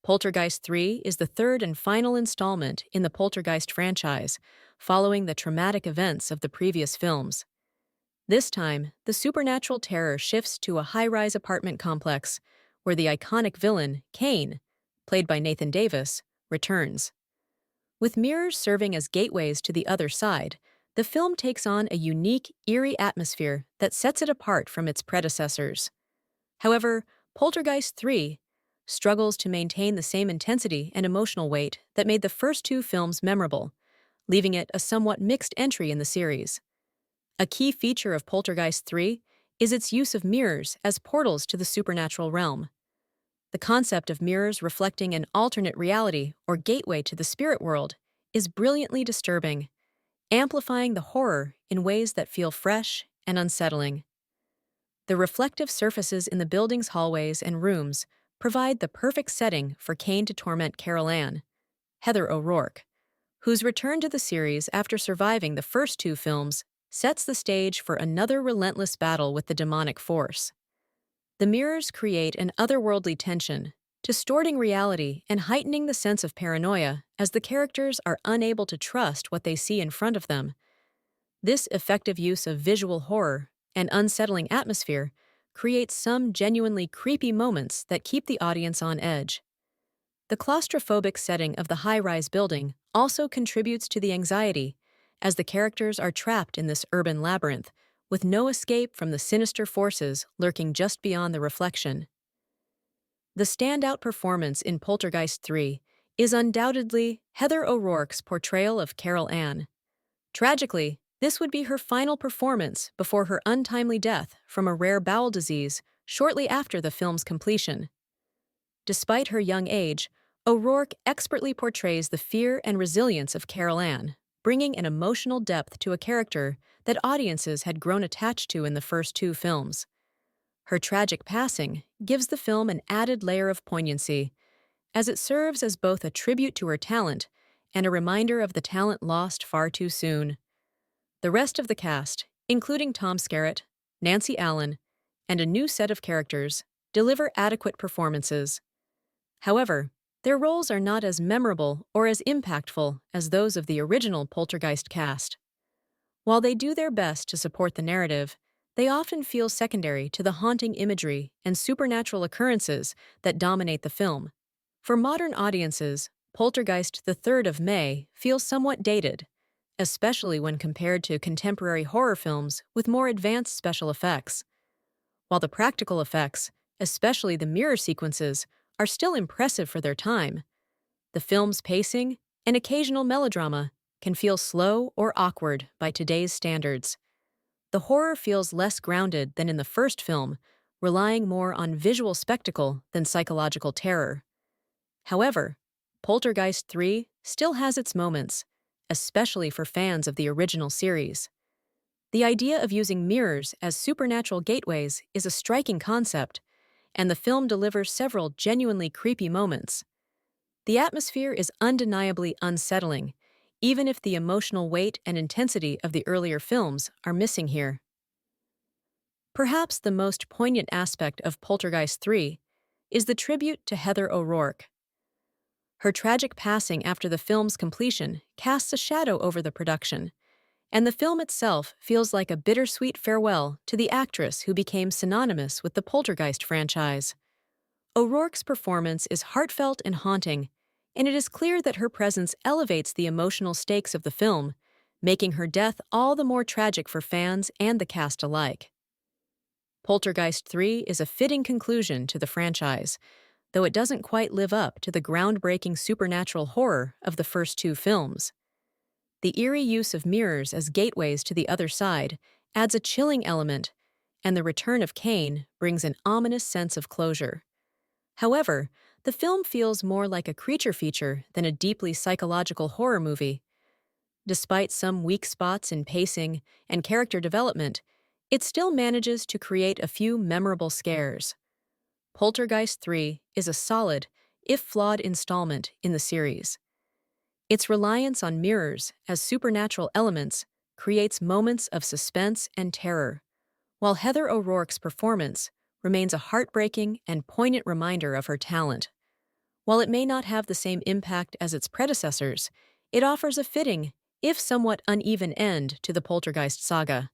Poltergeist III is the third and final installment in the Poltergeist franchise, following the traumatic events of the previous films. This time, the supernatural terror shifts to a high-rise apartment complex, where the iconic villain, Kane, played by Nathan Davis, returns. With mirrors serving as gateways to the other side, the film takes on a unique, eerie atmosphere that sets it apart from its predecessors. However, Poltergeist III struggles to maintain the same intensity and emotional weight that made the first two films memorable, leaving it a somewhat mixed entry in the series. A key feature of Poltergeist III is its use of mirrors as portals to the supernatural realm. The concept of mirrors reflecting an alternate reality or gateway to the spirit world is brilliantly disturbing, amplifying the horror in ways that feel fresh and unsettling. The reflective surfaces in the building's hallways and rooms provide the perfect setting for Kane to torment Carol Ann, Heather O'Rourke, whose return to the series after surviving the first two films sets the stage for another relentless battle with the demonic force. The mirrors create an otherworldly tension, distorting reality and heightening the sense of paranoia as the characters are unable to trust what they see in front of them. This effective use of visual horror and unsettling atmosphere creates some genuinely creepy moments that keep the audience on edge. The claustrophobic setting of the high-rise building also contributes to the anxiety, as the characters are trapped in this urban labyrinth, with no escape from the sinister forces lurking just beyond the reflection. The standout performance in Poltergeist III is undoubtedly Heather O'Rourke's portrayal of Carol Ann. Tragically, this would be her final performance before her untimely death from a rare bowel disease shortly after the film's completion. Despite her young age, O'Rourke expertly portrays the fear and resilience of Carol Ann, bringing an emotional depth to a character that audiences had grown attached to in the first two films. Her tragic passing gives the film an added layer of poignancy, as it serves as both a tribute to her talent and a reminder of the talent lost far too soon. The rest of the cast, including Tom Skerritt, Nancy Allen, and a new set of characters, deliver adequate performances. However, their roles are not as memorable or as impactful as those of the original Poltergeist cast. While they do their best to support the narrative, they often feel secondary to the haunting imagery and supernatural occurrences that dominate the film. For modern audiences, Poltergeist III of May feels somewhat dated, especially when compared to contemporary horror films with more advanced special effects. While the practical effects, especially the mirror sequences, are still impressive for their time, the film's pacing and occasional melodrama can feel slow or awkward by today's standards. The horror feels less grounded than in the first film, relying more on visual spectacle than psychological terror. However, Poltergeist III still has its moments, especially for fans of the original series. The idea of using mirrors as supernatural gateways is a striking concept, and the film delivers several genuinely creepy moments. The atmosphere is undeniably unsettling, even if the emotional weight and intensity of the earlier films are missing here. Perhaps the most poignant aspect of Poltergeist III is the tribute to Heather O'Rourke. Her tragic passing after the film's completion casts a shadow over the production, and the film itself feels like a bittersweet farewell to the actress who became synonymous with the Poltergeist franchise. O'Rourke's performance is heartfelt and haunting, and it is clear that her presence elevates the emotional stakes of the film, making her death all the more tragic for fans and the cast alike. Poltergeist III is a fitting conclusion to the franchise, though it doesn't quite live up to the groundbreaking supernatural horror of the first two films. The eerie use of mirrors as gateways to the other side adds a chilling element, and the return of Kane brings an ominous sense of closure. However, the film feels more like a creature feature than a deeply psychological horror movie. Despite some weak spots in pacing and character development, it still manages to create a few memorable scares. Poltergeist III is a solid, if flawed, installment in the series. Its reliance on mirrors as supernatural elements creates moments of suspense and terror, while Heather O'Rourke's performance remains a heartbreaking and poignant reminder of her talent. While it may not have the same impact as its predecessors, it offers a fitting, if somewhat uneven end to the Poltergeist saga.